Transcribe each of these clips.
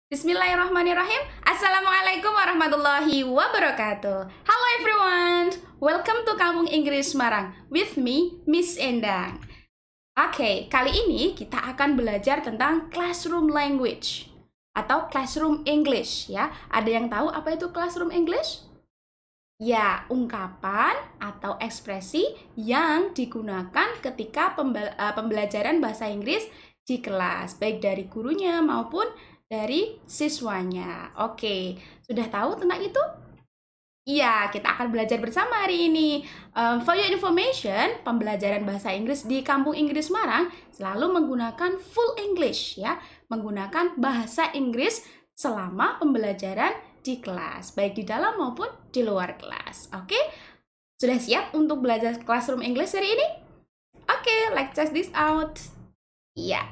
Bismillahirrahmanirrahim. Assalamualaikum warahmatullahi wabarakatuh. Hello everyone. Welcome to Kampung Inggris Semarang with me, Miss Endang. Oke, kali ini kita akan belajar tentang classroom language atau classroom English ya. Ada yang tahu apa itu classroom English? Ya, ungkapan atau ekspresi yang digunakan ketika pembelajaran bahasa Inggris di kelas, baik dari gurunya maupun dari siswanya. Oke, sudah tahu tentang itu? Iya, kita akan belajar bersama hari ini. For your information, pembelajaran bahasa Inggris di Kampung Inggris Semarang selalu menggunakan full English ya, menggunakan bahasa Inggris selama pembelajaran di kelas, baik di dalam maupun di luar kelas. Oke, sudah siap untuk belajar classroom English hari ini? Oke, let's test this out. Iya.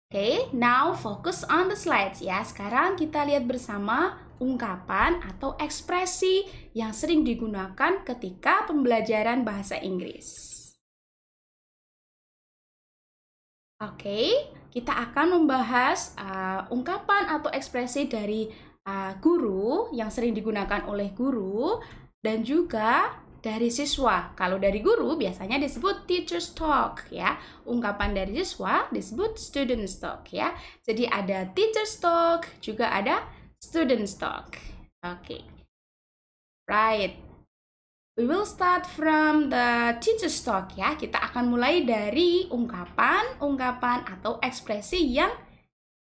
Oke, now focus on the slides ya. Sekarang kita lihat bersama ungkapan atau ekspresi yang sering digunakan ketika pembelajaran bahasa Inggris. Oke, kita akan membahas ungkapan atau ekspresi dari guru yang sering digunakan oleh guru dan juga dari siswa. Kalau dari guru biasanya disebut teacher's talk ya. Ungkapan dari siswa disebut student's talk ya. Jadi ada teacher's talk, juga ada student's talk. Oke. Right. We will start from the teacher's talk ya. Kita akan mulai dari ungkapan atau ekspresi yang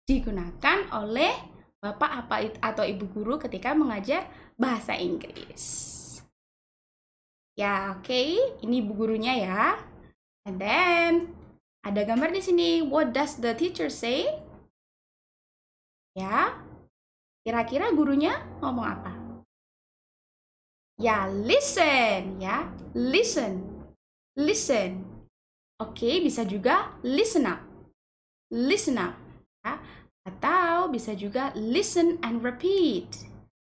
digunakan oleh Bapak atau Ibu guru ketika mengajar bahasa Inggris. Ya, oke. Ini ibu gurunya ya. And then ada gambar di sini. What does the teacher say? Ya. Kira-kira gurunya ngomong apa? Ya, listen ya. Listen. Listen. Oke, bisa juga listen up. Listen up. Ya. Atau bisa juga listen and repeat.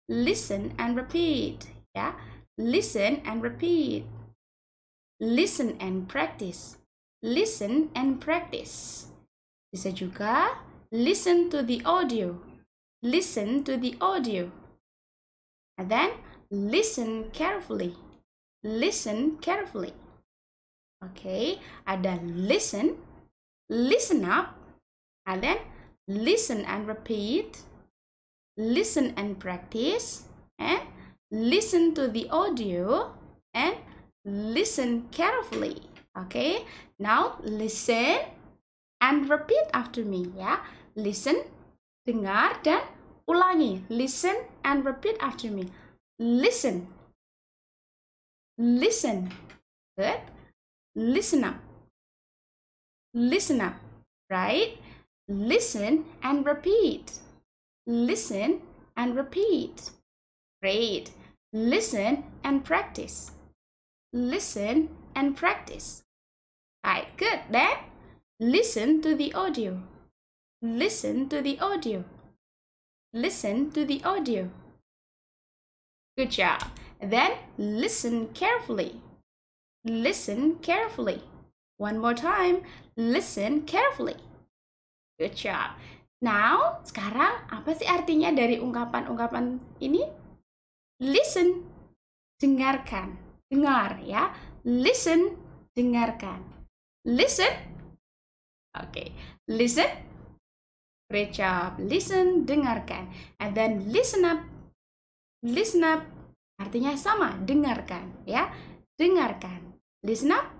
Listen and repeat ya. Listen and repeat. Listen and practice. Listen and practice. Bisa juga listen to the audio. Listen to the audio. And then listen carefully. Listen carefully. Okay, ada listen, listen up, and then listen and repeat, listen and practice, and listen to the audio and listen carefully. Okay, now listen and repeat after me ya. Listen, dengar dan ulangi. Listen and repeat after me. Listen. Listen. Good. Listen up. Listen up. Right? Listen and repeat. Listen and repeat. Great. Listen and practice. Listen and practice. Right, good. Then listen to the audio. Listen to the audio. Listen to the audio. Good job. Then listen carefully. Listen carefully. One more time. Listen carefully. Good job. Now, sekarang apa sih artinya dari ungkapan-ungkapan ini? Listen, dengarkan, dengar ya. Listen, dengarkan. Listen, okay. Listen, great job. Listen, dengarkan. And then listen up, artinya sama, dengarkan ya. Dengarkan. Listen up,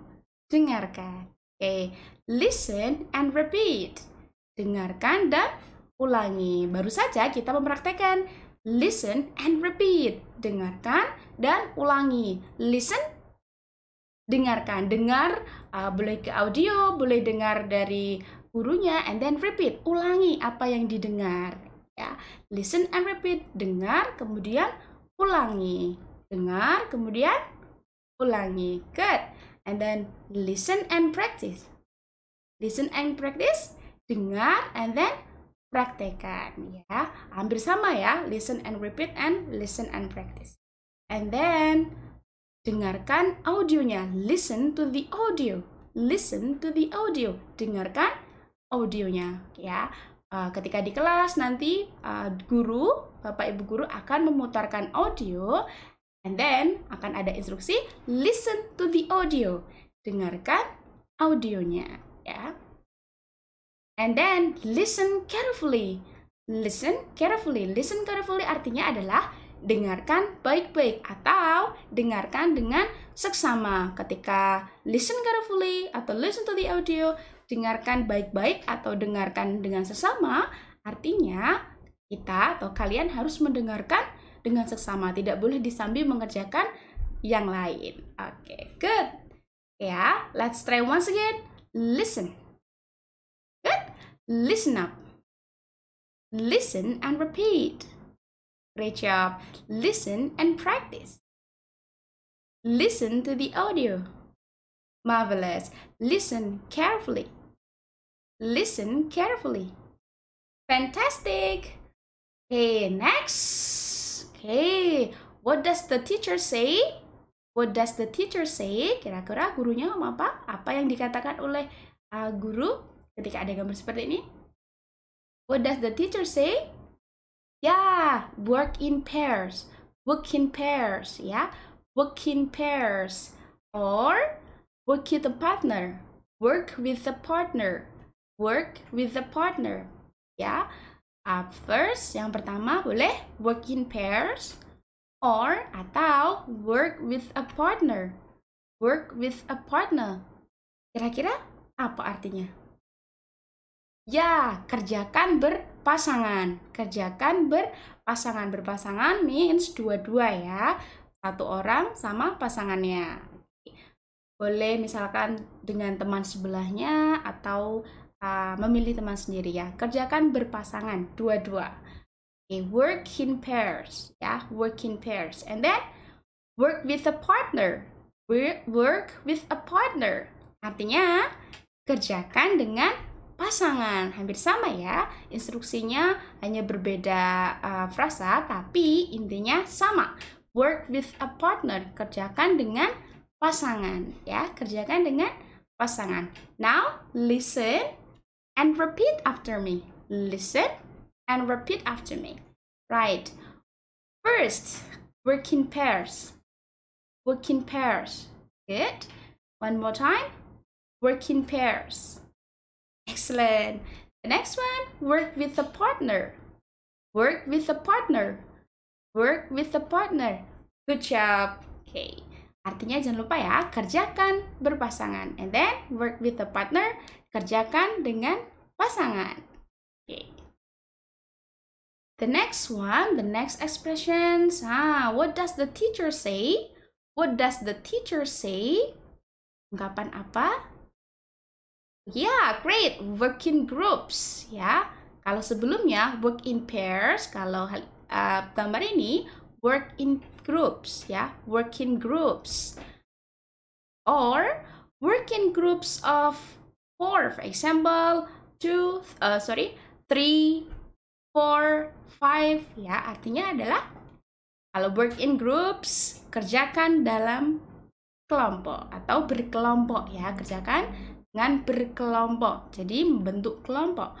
dengarkan. Okay. Listen and repeat. Dengarkan dan ulangi. Baru saja kita mempraktekkan listen and repeat. Dengarkan dan ulangi. Listen, dengarkan. Dengar boleh ke audio, boleh dengar dari gurunya, and then repeat. Ulangi apa yang didengar. Ya. Listen and repeat. Dengar, kemudian ulangi. Dengar, kemudian ulangi. Good. And then listen and practice. Listen and practice. Dengar, and then praktekkan ya. Hampir sama ya. Listen and repeat and listen and practice. And then dengarkan audionya. Listen to the audio. Listen to the audio. Dengarkan audionya ya. ketika di kelas nanti guru, Bapak Ibu guru akan memutarkan audio, and then akan ada instruksi listen to the audio. Dengarkan audionya, ya. And then listen carefully. Listen carefully. Listen carefully artinya adalah dengarkan baik-baik atau dengarkan dengan seksama. Ketika listen carefully atau listen to the audio, dengarkan baik-baik atau dengarkan dengan sesama, artinya kita atau kalian harus mendengarkan dengan seksama. Tidak boleh disambil mengerjakan yang lain. Oke, good. Ya, let's try once again. Listen. Good. Listen up. Listen and repeat. Great job. Listen and practice. Listen to the audio. Marvelous. Listen carefully. Listen carefully. Fantastic. Okay, next. Okay, what does the teacher say? What does the teacher say? Kira-kira gurunya ngomong apa? Apa yang dikatakan oleh guru ketika ada gambar seperti ini? What does the teacher say? Ya, work in pairs. Work in pairs, ya. Work in pairs. Or work with a partner. Work with a partner. Work with a partner. Ya. First, yang pertama boleh work in pairs or atau work with a partner. Work with a partner. Kira-kira apa artinya? Ya, kerjakan berpasangan. Kerjakan berpasangan. Berpasangan means dua-dua ya. Satu orang sama pasangannya. Boleh misalkan dengan teman sebelahnya atau memilih teman sendiri ya. Kerjakan berpasangan, dua-dua. Okay, work in pairs ya. Work in pairs. And then work with a partner. Work with a partner. Artinya kerjakan dengan pasangan. Hampir sama ya, instruksinya hanya berbeda frasa, tapi intinya sama. Work with a partner, kerjakan dengan pasangan ya, kerjakan dengan pasangan. Now listen and repeat after me. Listen and repeat after me. Right. First, work in pairs. Work in pairs. Good. One more time. Work in pairs. Excellent. The next one, work with a partner. Work with a partner. Work with a partner. Good job. Okay. Artinya jangan lupa ya, kerjakan berpasangan. And then work with a partner, kerjakan dengan pasangan. Okay. The next one, the next expressions. What does the teacher say? What does the teacher say? Ungkapan apa? Yeah, great. Work in groups, ya. Kalau sebelumnya work in pairs, kalau gambar ini work in groups, ya. Work in groups. Or work in groups of 4, for example, 3, 4, 5, ya. Artinya adalah kalau work in groups, kerjakan dalam kelompok atau berkelompok, ya. Kerjakan dengan berkelompok, jadi membentuk kelompok.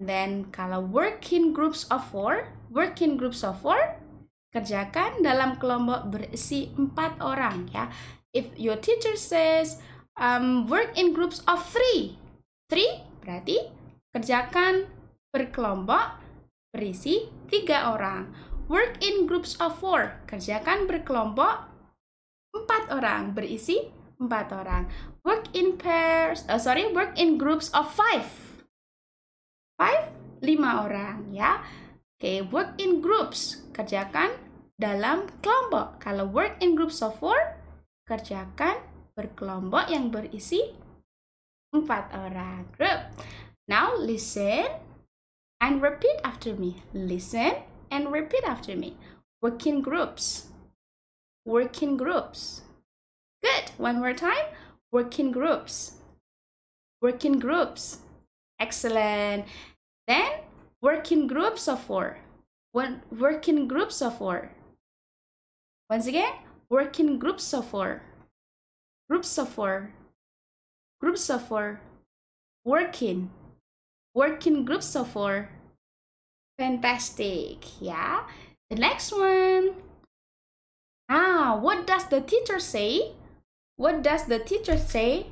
Dan kalau work in groups of 4, kerjakan dalam kelompok berisi 4 orang ya. If your teacher says work in groups of 3 berarti kerjakan berkelompok berisi 3 orang. Work in groups of 4, kerjakan berkelompok 4 orang berisi 4 orang. Work in groups of 5, 5 orang ya. Oke, work in groups, kerjakan dalam kelompok. Kalau work in groups of 4, kerjakan berkelompok yang berisi 4 orang. Group. Now listen and repeat after me. Listen and repeat after me. Work in groups. Work in groups. Good. One more time. Work in groups. Work in groups. Excellent. Then work in groups of 4. Work in groups of 4. Once again, work in groups of 4. Groups of 4. Groups of 4. Work in groups of 4. Fantastic. Yeah. The next one. What does the teacher say? What does the teacher say?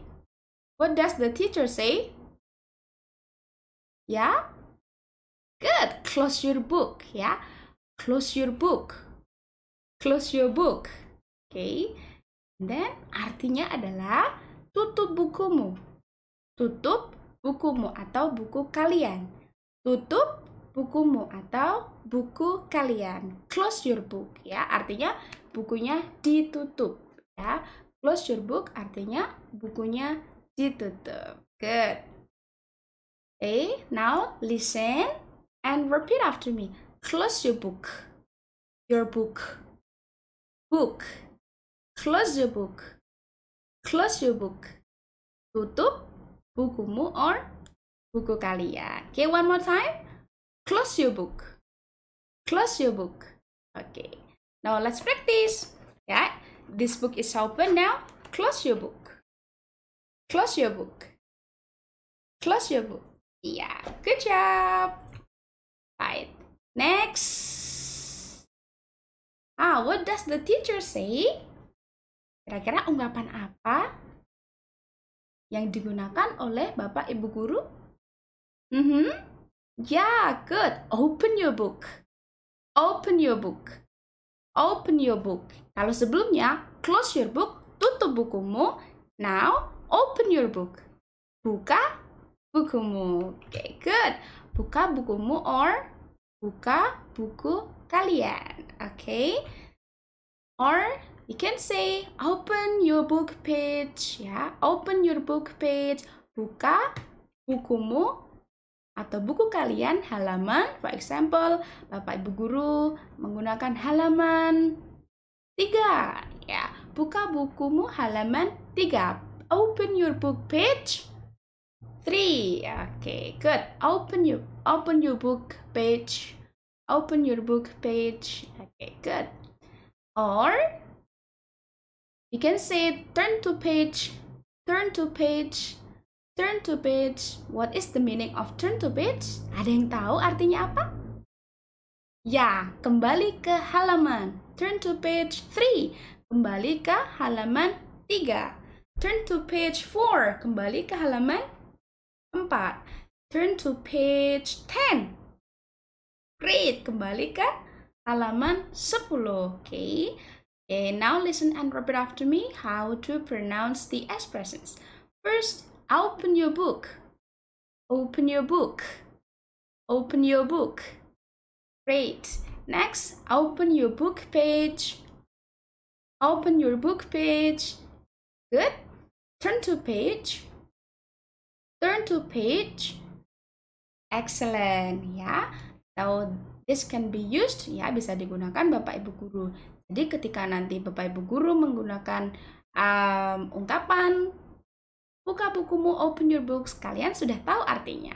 What does the teacher say? Yeah? Good. Close your book. Yeah. Close your book. Close your book. Okay. And then artinya adalah tutup bukumu. Tutup bukumu atau buku kalian. Tutup bukumu atau buku kalian. Close your book ya, artinya bukunya ditutup ya. Close your book artinya bukunya ditutup. Good. Okay, now listen and repeat after me. Close your book. Your book. Book. Close your book. Close your book. Tutup bukumu or buku kalian. Okay, one more time. Close your book. Close your book. Okay. Now let's practice. Yeah. This book is open now. Close your book. Close your book. Close your book. Yeah. Good job. Right. Next. What does the teacher say? Kira-kira ungkapan apa yang digunakan oleh Bapak Ibu Guru? Yeah, good. Open your book. Open your book. Open your book. Kalau sebelumnya, close your book, tutup bukumu. Now, open your book. Buka bukumu. Okay, good. Buka bukumu or buka buku kalian. Okay. Or you can say open your book page. Ya, open your book page. Buka bukumu atau buku kalian halaman, for example, Bapak Ibu Guru menggunakan halaman 3. Ya, buka bukumu halaman 3. Open your book page 3. Okay, good. Open your book page. Open your book page. Okay, good. Or you can say turn to page. Turn to page. Turn to page. What is the meaning of turn to page? Ada yang tahu artinya apa? Ya, kembali ke halaman. Turn to page 3. Kembali ke halaman 3. Turn to page 4. Kembali ke halaman 4. Turn to page 10. Great. Kembali ke halaman 10. Okay. Now listen and repeat after me how to pronounce the expressions. First, open your book. Open your book. Open your book. Great. Next, open your book page. Open your book page. Good. Turn to page. Turn to page. Excellent. Ya. So this can be used. Ya, bisa digunakan Bapak Ibu Guru. Jadi ketika nanti Bapak Ibu Guru menggunakan ungkapan buka bukumu, open your books, kalian sudah tahu artinya.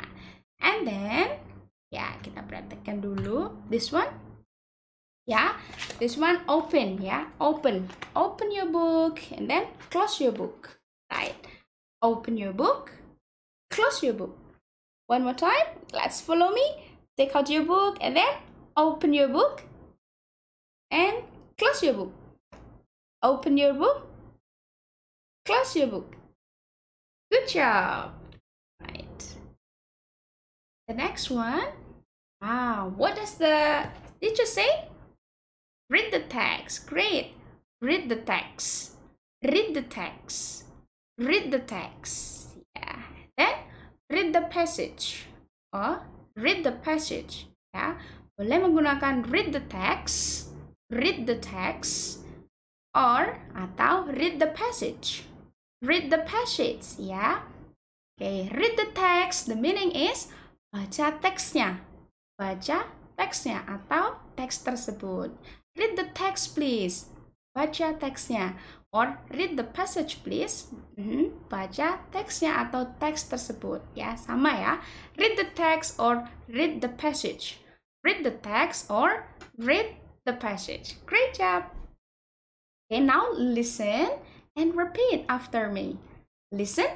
And then, ya kita praktekkan dulu. This one, ya, this one open, ya, open. Open your book and then close your book, right? Open your book, close your book. One more time, let's follow me. Take out your book and then open your book and close your book. Open your book, close your book. Good job. Right. The next one. What does the teacher say? Read the text. Great. Read the text. Read the text. Read the text. Yeah. Then read the passage. Or read the passage. Ya. Boleh menggunakan read the text. Read the text. Or atau read the passage. Read the passage, ya. Okay, read the text. The meaning is baca teksnya. Baca teksnya atau teks tersebut. Read the text, please. Baca teksnya. Or read the passage, please. Baca teksnya atau teks tersebut. Ya, sama ya. Read the text or read the passage. Read the text or read the passage. Great job. Okay, now listen and repeat after me. Listen,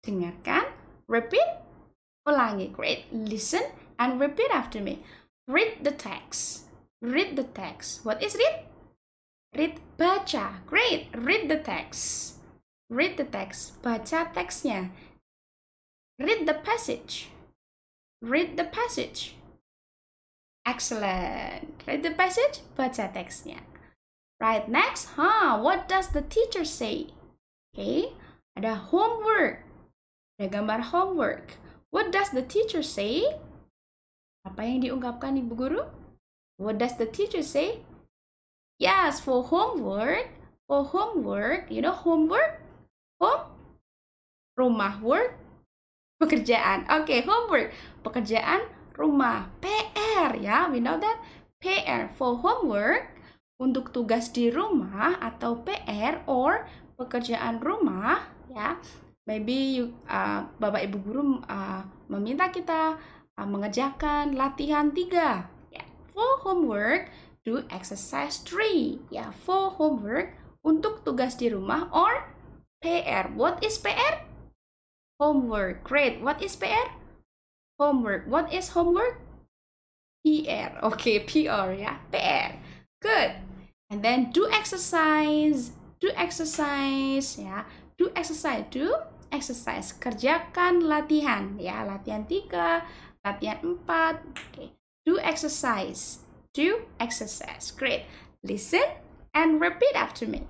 dengarkan, repeat, ulangi. Great. Listen and repeat after me. Read the text. Read the text. What is read? Read, baca. Great. Read the text. Read the text. Baca teksnya. Read the passage. Read the passage. Excellent. Read the passage. Baca teksnya. Right, next. What does the teacher say? Okay. Ada homework. Ada gambar homework. What does the teacher say? Apa yang diungkapkan Ibu Guru? What does the teacher say? Yes, for homework. For homework, you know homework? Home? Rumah, work? Pekerjaan. Okay, homework. Pekerjaan rumah. PR ya, we know that. PR for homework. Untuk tugas di rumah atau PR or pekerjaan rumah ya. Maybe Bapak Ibu Guru meminta kita mengerjakan latihan 3. Yeah. For homework, do exercise 3. Yeah. For homework, untuk tugas di rumah or PR. What is PR? Homework. Great. What is PR? Homework. What is homework? PR. Okay, PR ya. PR. Good. And then do exercise. Do exercise ya. Do exercise. Do exercise. Kerjakan latihan ya. Latihan 3, latihan 4. Okay. Do exercise. Do exercise. Great. Listen and repeat after me.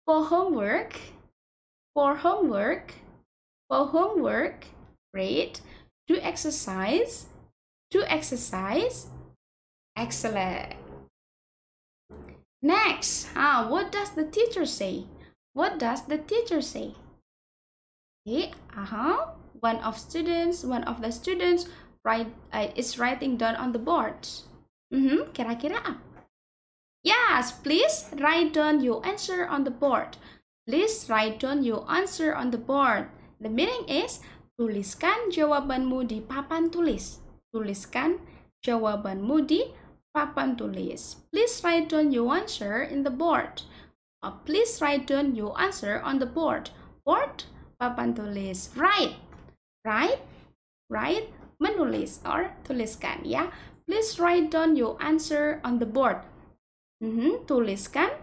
For homework. For homework. For homework. Great. Do exercise. Do exercise. Excellent. Next, what does the teacher say? What does the teacher say? Okay, one of the students is writing down on the board. Kira-kira apa? Yes, please write down your answer on the board. Please write down your answer on the board. The meaning is, tuliskan jawabanmu di papan tulis. Tuliskan jawabanmu di papan tulis. Please write down your answer in the board. Please write down your answer on the board. Board, papan tulis. Write. Write. Write, menulis or tuliskan ya. Please write down your answer on the board. Tuliskan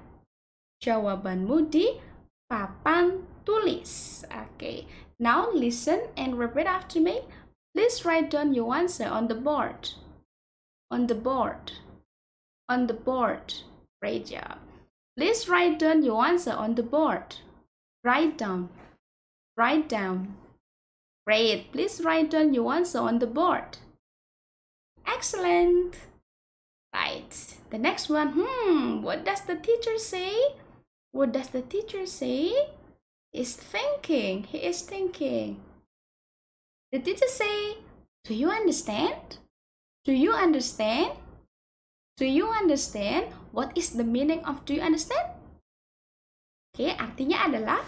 jawabanmu di papan tulis. Okay. Now listen and repeat after me. Please write down your answer on the board. On the board. On the board. Great job. Please write down your answer on the board. Write down. Write down. Great. Please write down your answer on the board. Excellent. Right. The next one. What does the teacher say? What does the teacher say? Is thinking. He is thinking. The teacher say, do you understand? Do you understand? Do you understand? What is the meaning of do you understand? Oke, artinya adalah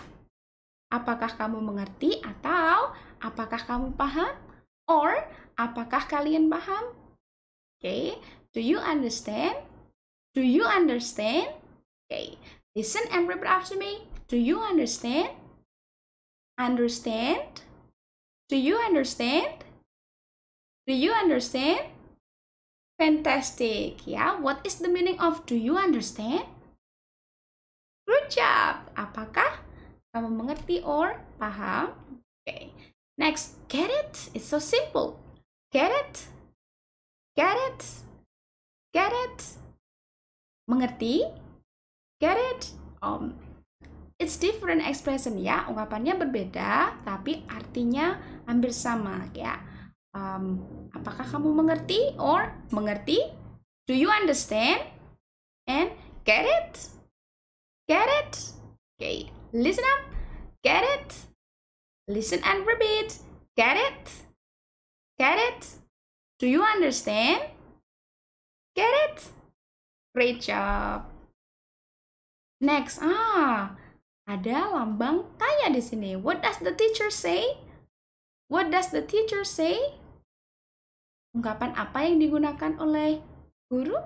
apakah kamu mengerti atau apakah kamu paham? Or apakah kalian paham? Oke, do you understand? Do you understand? Okay, listen and repeat after me. Do you understand? Understand? Do you understand? Do you understand? Fantastic. Yeah, what is the meaning of do you understand? Good job. Apakah kamu mengerti or paham? Okay. Next, get it. It's so simple. Get it. Get it. Get it. Mengerti? Get it. It's different expression ya. Ungkapannya berbeda, tapi artinya hampir sama ya. Apakah kamu mengerti or mengerti? Do you understand? And get it? Get it? Okay, listen up. Get it? Listen and repeat. Get it? Get it? Do you understand? Get it? Great job. Next, ada lambang tanya di sini. What does the teacher say? What does the teacher say? Ungkapan apa yang digunakan oleh guru?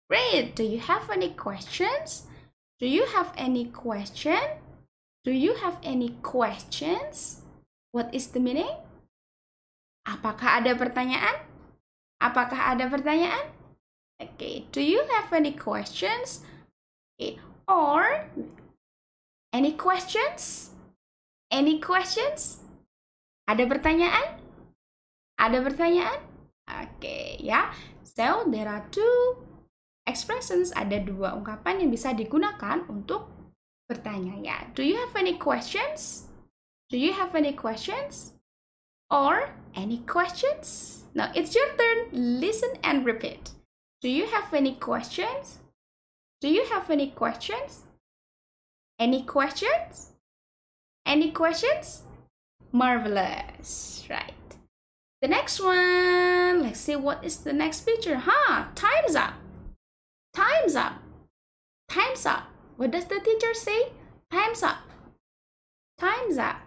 Great. Do you have any questions? Do you have any question? Do you have any questions? What is the meaning? Apakah ada pertanyaan? Apakah ada pertanyaan? Okay, do you have any questions? Okay. Or any questions? Any questions? Ada pertanyaan? Ada pertanyaan? Okay, ya. So, there are two expressions. Ada dua ungkapan yang bisa digunakan untuk bertanya ya. Do you have any questions? Do you have any questions? Or any questions? Now, it's your turn. Listen and repeat. Do you have any questions? Do you have any questions? Any questions? Any questions? Marvelous. Right. The next one. Let's see what is the next picture. Time's up. Time's up. Time's up. What does the teacher say? Time's up. Time's up.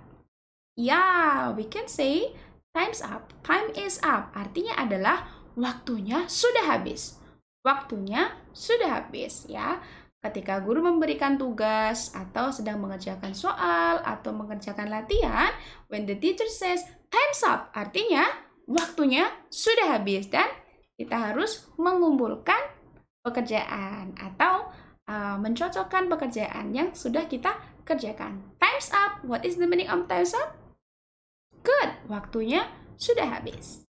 Yeah, we can say time's up. Time is up. Artinya adalah waktunya sudah habis. Waktunya sudah habis ya. Ketika guru memberikan tugas atau sedang mengerjakan soal atau mengerjakan latihan, when the teacher says time's up, artinya waktunya sudah habis dan kita harus mengumpulkan pekerjaan atau mencocokkan pekerjaan yang sudah kita kerjakan. Time's up. What is the meaning of time's up? Good. Waktunya sudah habis.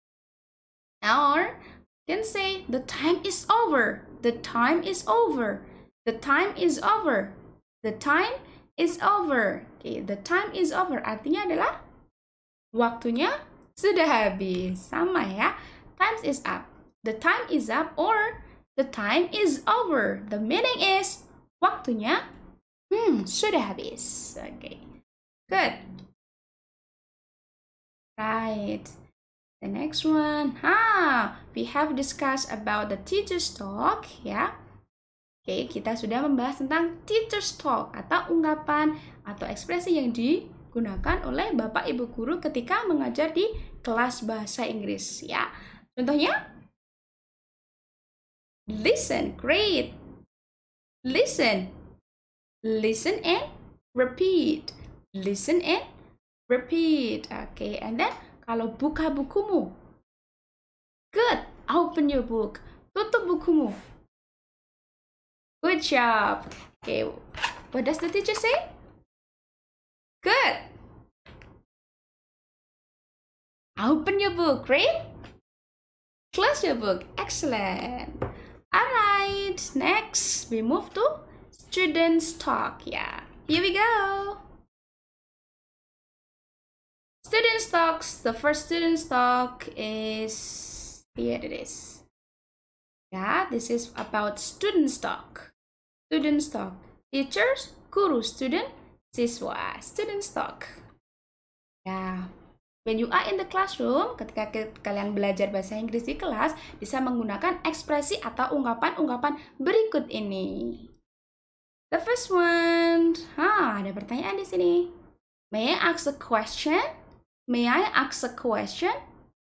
Or you can say the time is over. The time is over. The time is over. The time is over. Okay, the time is over artinya adalah waktunya sudah habis. Sama ya. Time is up. The time is up or the time is over. The meaning is waktunya sudah habis. Okay. Good. Right. The next one. We have discussed about the teacher's talk, ya. Oke, kita sudah membahas tentang teacher's talk atau ungkapan atau ekspresi yang digunakan oleh Bapak Ibu guru ketika mengajar di kelas bahasa Inggris, ya. Contohnya, listen, great. Listen. Listen and repeat. Listen and repeat. Okay, and then kalau buka bukumu. Good. Open your book. Tutup bukumu. Good job. Okay, what does the teacher say? Good. Open your book. Great. Close your book. Excellent. Alright, next we move to students talk. Yeah, here we go. Students talks. The first students talk is here. It is. Yeah, this is about students talk. Students talk. Teachers, guru, student, siswa. Students talk. Yeah. When you are in the classroom, ketika kalian belajar bahasa Inggris di kelas, bisa menggunakan ekspresi atau ungkapan-ungkapan berikut ini. The first one. Ada pertanyaan di sini. May I ask a question? May I ask a question?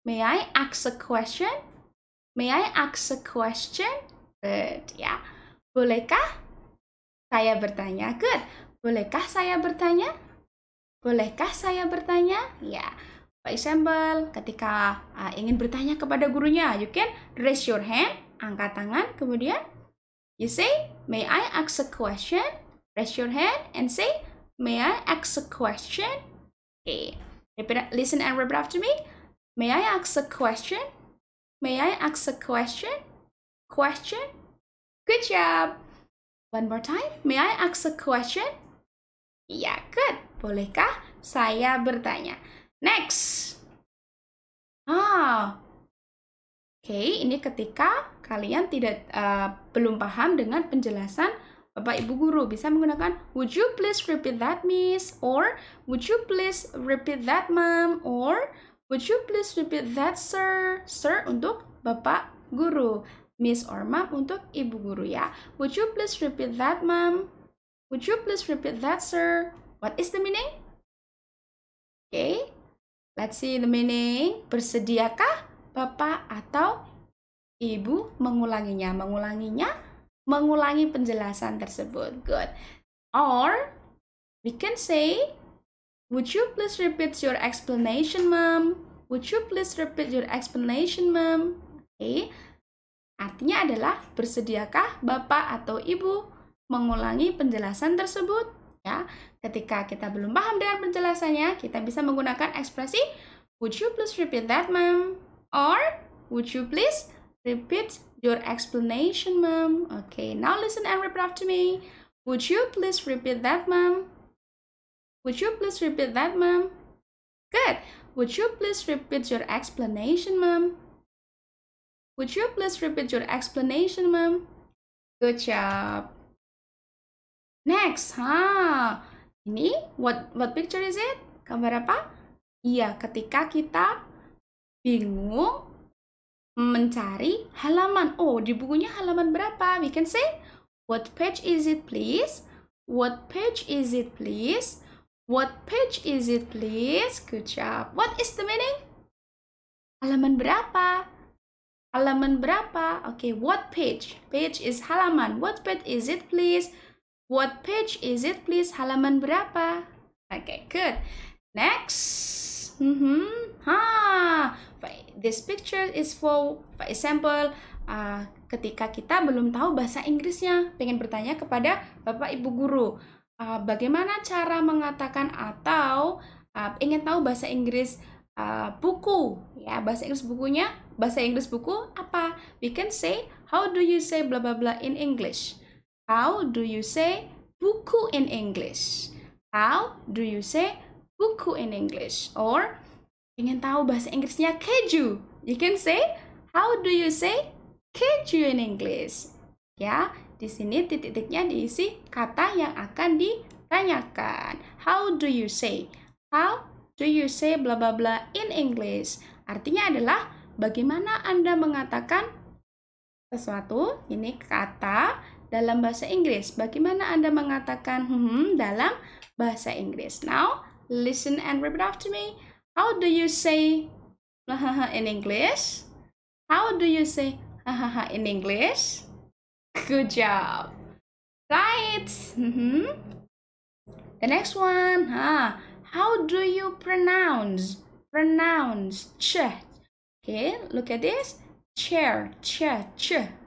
May I ask a question? May I ask a question? Good, ya. Bolehkah saya bertanya? Good. Bolehkah saya bertanya? Bolehkah saya bertanya? Ya. For example, ketika ingin bertanya kepada gurunya, you can raise your hand, angkat tangan, kemudian you say, may I ask a question? Raise your hand and say, may I ask a question? Okay. Listen and repeat after me. May I ask a question? May I ask a question? Question? Good job. One more time. May I ask a question? Ya, good. Bolehkah saya bertanya? Next. Okay, ini ketika kalian belum paham dengan penjelasan Bapak Ibu guru, bisa menggunakan would you please repeat that, miss? Or would you please repeat that, ma'am? Or would you please repeat that, sir? Sir untuk Bapak guru, miss or ma'am untuk Ibu guru ya. Would you please repeat that, ma'am? Would you please repeat that, sir? What is the meaning? Okay, let's see the meaning. Bersediakah Bapak atau Ibu mengulanginya? Mengulangi penjelasan tersebut. Good. Or we can say, would you please repeat your explanation, ma'am? Would you please repeat your explanation, ma'am? Oke. Artinya adalah, bersediakah Bapak atau Ibu mengulangi penjelasan tersebut? Ya, ketika kita belum paham dengan penjelasannya, kita bisa menggunakan ekspresi would you please repeat that, ma'am? Or would you please repeat your explanation, ma'am? Okay, now listen and repeat after me. Would you please repeat that, ma'am? Would you please repeat that, ma'am? Good. Would you please repeat your explanation, ma'am? Would you please repeat your explanation, ma'am? Good job. Next, ini what picture is it? Gambar apa? Iya, ketika kita bingung mencari halaman. Oh, di bukunya halaman berapa? We can say, what page is it, please? What page is it, please? What page is it, please? Good job. What is the meaning? Halaman berapa? Halaman berapa? Okay, what page? Page is halaman. What page is it, please? What page is it, please? Halaman berapa? Okay, good. Next. This picture is for example, ketika kita belum tahu bahasa Inggrisnya, pengen bertanya kepada Bapak Ibu guru, bagaimana cara mengatakan atau ingin tahu bahasa Inggris buku, ya, bahasa Inggris bukunya, bahasa Inggris buku apa? We can say, how do you say blah blah blah in English? How do you say buku in English? How do you say buku in English? Or ingin tahu bahasa Inggrisnya keju, you can say, how do you say keju in English? Ya, di sini titik-titiknya diisi kata yang akan ditanyakan. How do you say? How do you say blah blah blah in English? Artinya adalah, bagaimana Anda mengatakan sesuatu, ini kata dalam bahasa Inggris. Bagaimana Anda mengatakan dalam bahasa Inggris? Now, listen and repeat after me. How do you say in English? How do you say in English? Good job. Right. The next one. How do you pronounce ch? Okay, look at this. Chair, ch.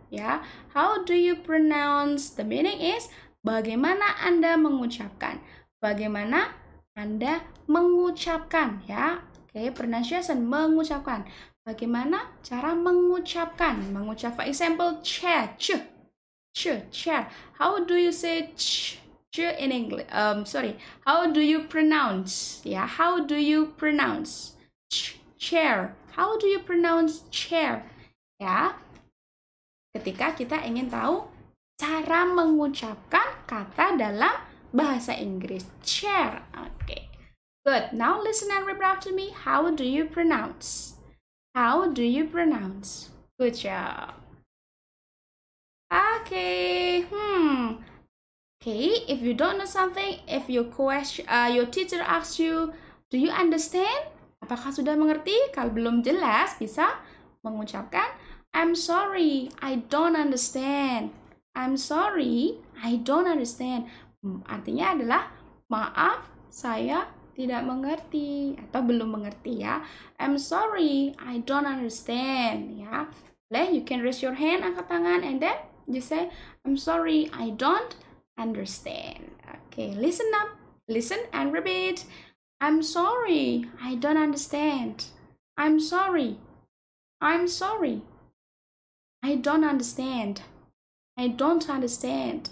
Ya. How do you pronounce? The meaning is, bagaimana Anda mengucapkan? Bagaimana Anda mengucapkan, ya. Oke, pronunciation, mengucapkan. Bagaimana cara mengucapkan? Mengucap, for example, chair, chair. How do you say ch in English? How do you pronounce? Ya, how do you pronounce chair? How do you pronounce chair? Ya, ketika kita ingin tahu cara mengucapkan kata dalam bahasa Inggris, chair. Okay, good. Now listen and repeat after me. How do you pronounce? How do you pronounce? Good job. Okay. Okay, if you don't know something, if your teacher asks you, do you understand? Apakah sudah mengerti? Kalau belum jelas, bisa mengucapkan, I'm sorry, I don't understand. I'm sorry, I don't understand. Artinya adalah, maaf, saya tidak mengerti atau belum mengerti, ya. I'm sorry, I don't understand, ya. You can raise your hand, angkat tangan, and then you say, I'm sorry, I don't understand. Okay, listen up, listen and repeat. I'm sorry, I don't understand. I'm sorry, I'm sorry, I don't understand. I don't understand.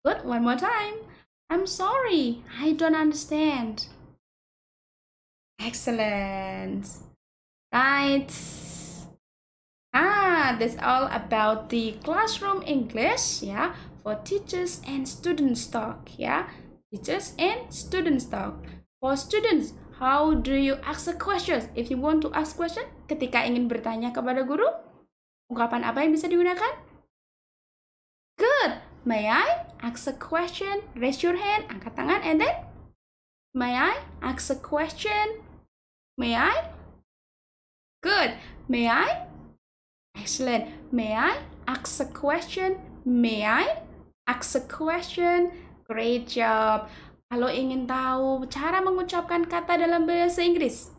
Good, one more time. I'm sorry, I don't understand. Excellent. Right. That's all about the classroom English, ya, for teachers and students talk, ya. Teachers and students talk. For students, how do you ask a question? If you want to ask question, ketika ingin bertanya kepada guru, ungkapan apa yang bisa digunakan? Good. May I ask a question? Raise your hand, angkat tangan, and then, may I ask a question? May I? Good. May I? Excellent. May I ask a question? May I ask a question? Great job. Kalau ingin tahu cara mengucapkan kata dalam bahasa Inggris,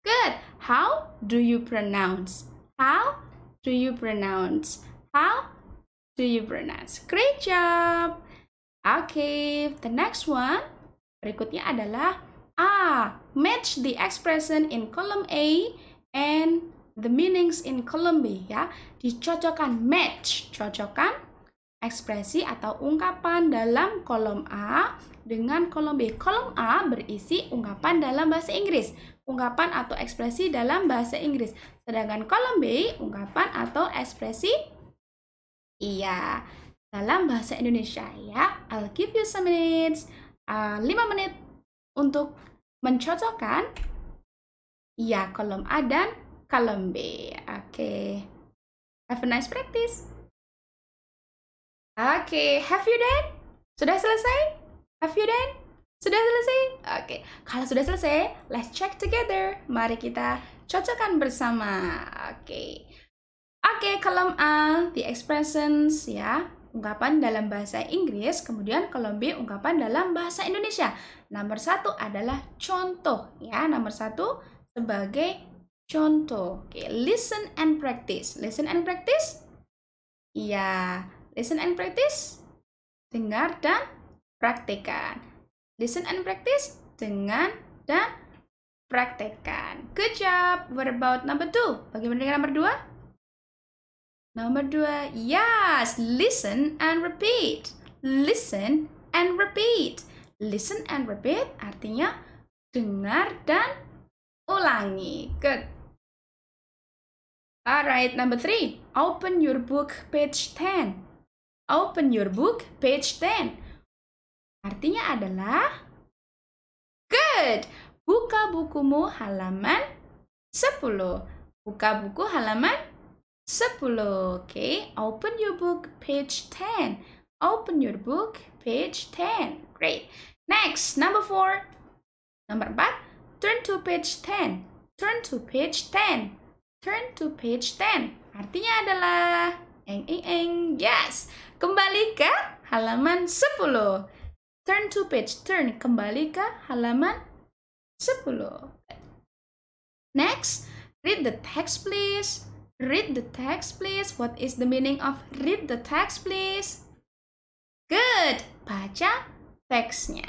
good. How do you pronounce? How do you pronounce? How do you pronounce? Great job. Okay, the next one. Berikutnya adalah match the expression in column A and the meanings in column B, ya. Dicocokkan, match, cocokkan ekspresi atau ungkapan dalam kolom A dengan kolom B. Kolom A berisi ungkapan dalam bahasa Inggris, ungkapan atau ekspresi dalam bahasa Inggris. Sedangkan kolom B, ungkapan atau ekspresi dalam bahasa Indonesia, ya. I'll give you some minutes, 5 menit untuk mencocokkan kolom A dan kolom B. Oke. Have a nice practice. Oke, have you done? Sudah selesai? Have you done? Sudah selesai? Oke, kalau sudah selesai, let's check together. Mari kita cocokkan bersama. Oke, kolom A, the expressions, ya, ungkapan dalam bahasa Inggris. Kemudian kolom B, ungkapan dalam bahasa Indonesia. Nomor 1 adalah contoh, ya. Nomor 1 sebagai contoh. Oke, listen and practice. Listen and practice? Iya. Listen and practice, dengar dan praktekkan. Listen and practice, dengar dan praktekkan. Good job. What about number 2? Bagaimana dengan nomor 2? Nomor 2, yes, listen and repeat. Listen and repeat. Listen and repeat artinya dengar dan ulangi. Good. Alright, number 3, open your book, page 10. Open your book, page 10. Artinya adalah, good, buka bukumu halaman 10. Buka buku halaman 10. Oke, open your book, page 10. Open your book, page 10. Great. Next, number 4. Nomor 4, turn to page 10. Turn to page 10. Turn to page 10. Artinya adalah, yes, kembali ke halaman 10. Turn to page, turn, kembali ke halaman 10. Next, read the text please. Read the text please. What is the meaning of read the text please? Good, baca teksnya.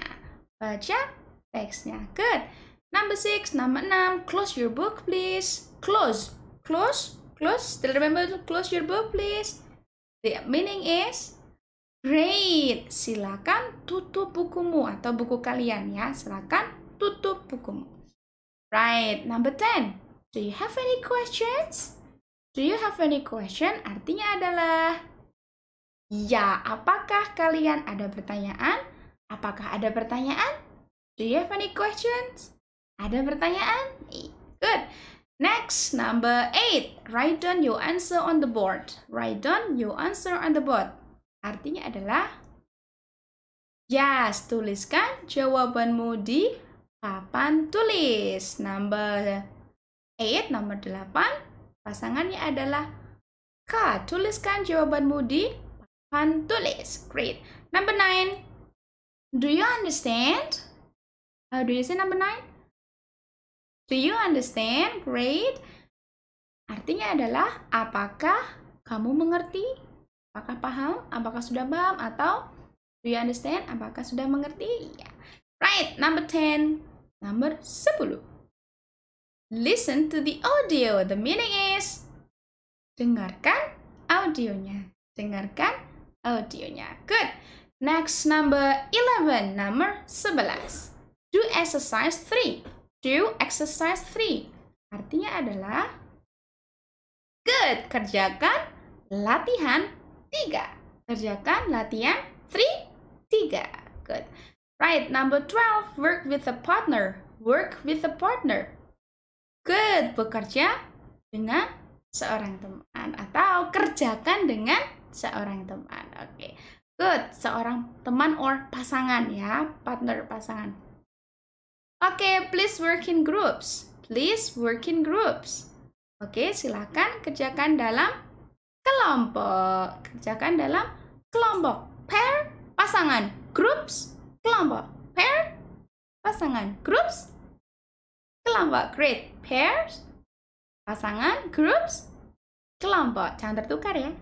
Baca teksnya. Good. Number 6, number 6, close your book please. Close, close, close. Still remember to close your book please. The meaning is great. Silakan tutup bukumu atau buku kalian, ya. Silakan tutup bukumu. Right. Number 10. Do you have any questions? Do you have any question? Artinya adalah, ya, apakah kalian ada pertanyaan? Apakah ada pertanyaan? Do you have any questions? Ada pertanyaan? Good. Next, number 8. Write down your answer on the board. Write down your answer on the board. Artinya adalah, yes, tuliskan jawabanmu di papan tulis. Number 8, nomor 8. Pasangannya adalah K. Tuliskan jawabanmu di papan tulis. Great. Number 9. Do you understand? How do you say number 9? Do you understand? Great. Artinya adalah, apakah kamu mengerti? Apakah paham? Apakah sudah paham? Atau do you understand? Apakah sudah mengerti? Yeah. Right. Number 10. Nomor 10. Listen to the audio. The meaning is, dengarkan audionya. Dengarkan audionya. Good. Next, number 11. Nomor 11. Do exercise 3. Do exercise 3. Artinya adalah, good, kerjakan latihan 3. Kerjakan latihan 3. Good. Right, number 12, work with a partner. Work with a partner. Good, bekerja dengan seorang teman atau kerjakan dengan seorang teman. Oke. Good, seorang teman or pasangan, ya, partner, pasangan. Oke, please work in groups. Please work in groups. Oke, silakan kerjakan dalam kelompok. Kerjakan dalam kelompok. Pair, pasangan. Groups, kelompok. Pair, pasangan. Groups, kelompok. Great. Pairs, pasangan. Groups, kelompok. Jangan tertukar ya.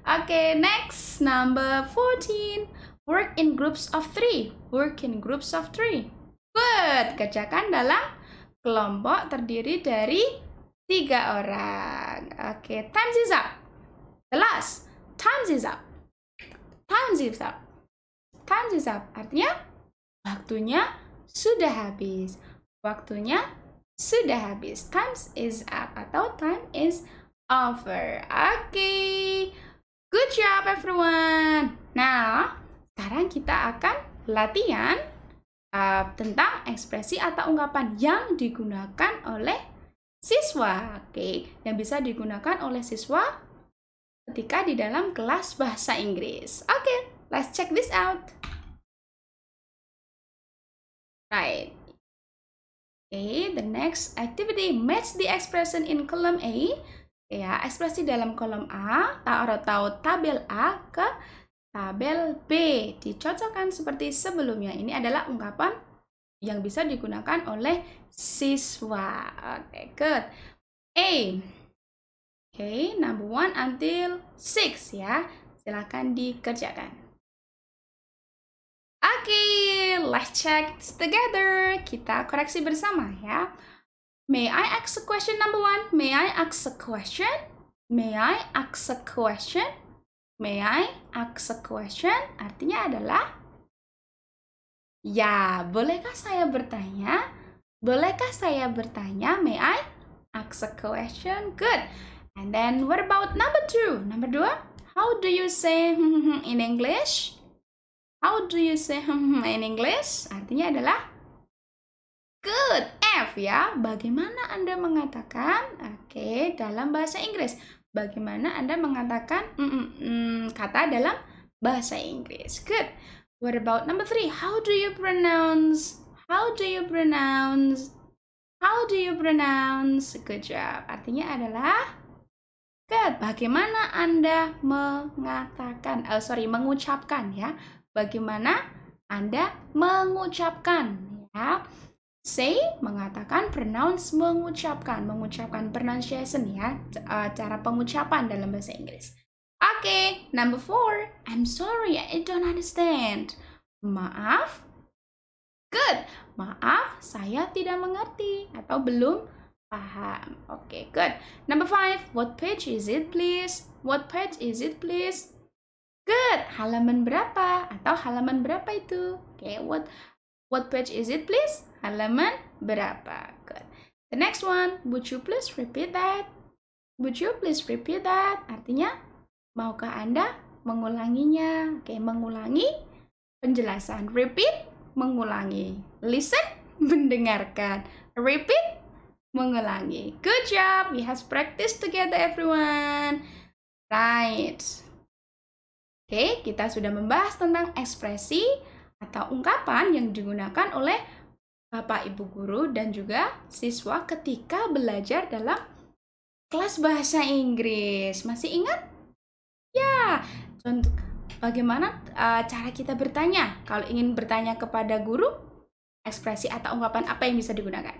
Oke, next number 14. Work in groups of 3. Work in groups of 3. Good. Kerjakan dalam kelompok terdiri dari 3 orang. Oke, time is up. The last. Time is up. Time is up. Time is up. Artinya waktunya sudah habis. Waktunya sudah habis. Time is up atau time is over. Oke. Good job everyone. Nah, sekarang kita akan latihan tentang ekspresi atau ungkapan yang digunakan oleh siswa. Oke, yang bisa digunakan oleh siswa ketika di dalam kelas bahasa Inggris. Oke, let's check this out. Right. Okay, the next activity, match the expression in column A. Ya, ekspresi dalam kolom A atau tabel A ke tabel B. Dicocokkan seperti sebelumnya. Ini adalah ungkapan yang bisa digunakan oleh siswa. Oke, good. A. Oke, number 1 until 6 ya. Silakan dikerjakan. Oke, let's check together. Kita koreksi bersama ya. May I ask a question number 1? May I ask a question? May I ask a question? May I ask a question? Artinya adalah ya, bolehkah saya bertanya? Bolehkah saya bertanya? May I ask a question? Good. And then what about number 2? Number 2, how do you say in English? How do you say in English? Artinya adalah good, F ya. Bagaimana Anda mengatakan? Oke, dalam bahasa Inggris. Bagaimana Anda mengatakan kata dalam bahasa Inggris? Good. What about number 3? How do you pronounce? How do you pronounce? How do you pronounce? Good job. Artinya adalah good. Bagaimana Anda mengatakan? Mengucapkan ya. Bagaimana Anda mengucapkan ya? Say, mengatakan, pronounce, mengucapkan pronunciation ya, cara pengucapan dalam bahasa Inggris. Oke, number 4, I'm sorry, I don't understand. Maaf. Good. Maaf, saya tidak mengerti atau belum paham. Oke, good. Number 5, what page is it please? What page is it please? Good. Halaman berapa atau halaman berapa itu? Oke, what page is it please? Halaman berapa? Good. The next one, would you please repeat that? Would you please repeat that? Artinya, maukah Anda mengulanginya? Oke, mengulangi penjelasan. Repeat, mengulangi. Listen, mendengarkan. Repeat, mengulangi. Good job. We have practiced together everyone. Right. Oke, kita sudah membahas tentang ekspresi atau ungkapan yang digunakan oleh Bapak Ibu Guru dan juga siswa ketika belajar dalam kelas bahasa Inggris. Masih ingat? Ya, contoh bagaimana cara kita bertanya? Kalau ingin bertanya kepada guru, ekspresi atau ungkapan apa yang bisa digunakan?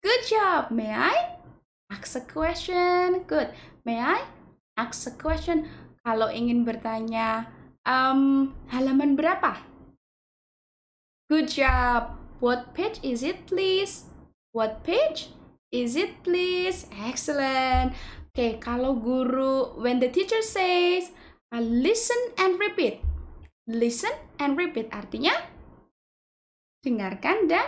Good job. May I ask a question? Good. May I ask a question? Kalau ingin bertanya, halaman berapa? Good job. What page is it, please? What page is it, please? Excellent. Oke, kalau guru, when the teacher says, listen and repeat. Listen and repeat. Artinya, dengarkan dan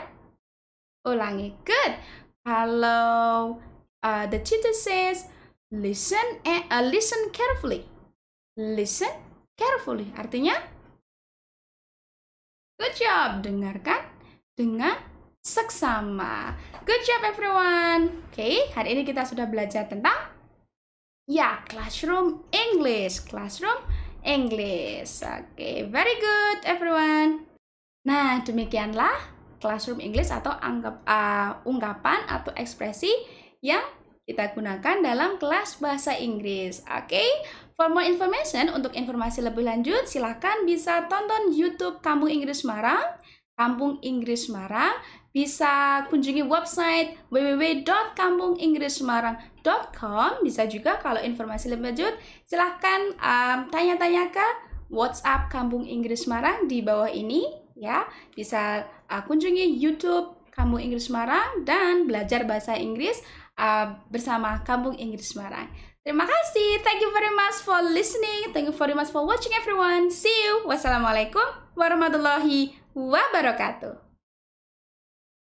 ulangi. Good. Kalau the teacher says, listen carefully. Listen carefully. Artinya, good job. Dengarkan dengan seksama. Good job everyone. Oke, hari ini kita sudah belajar tentang classroom English. Classroom English. Oke, very good everyone. Nah, demikianlah classroom English atau ungkapan atau ekspresi yang kita gunakan dalam kelas bahasa Inggris. Oke, for more information, untuk informasi lebih lanjut, silakan bisa tonton YouTube Kampung Inggris Semarang. Kampung Inggris Semarang. bisa kunjungi website www.kampunginggrissemarang.com. Bisa juga kalau informasi lebih lanjut, silahkan tanya-tanya ke WhatsApp Kampung Inggris Semarang di bawah ini ya. Bisa kunjungi YouTube Kampung Inggris Semarang dan belajar bahasa Inggris bersama Kampung Inggris Semarang. Terima kasih. Thank you very much for listening. Thank you very much for watching everyone. See you. Wassalamualaikum warahmatullahi wabarakatuh.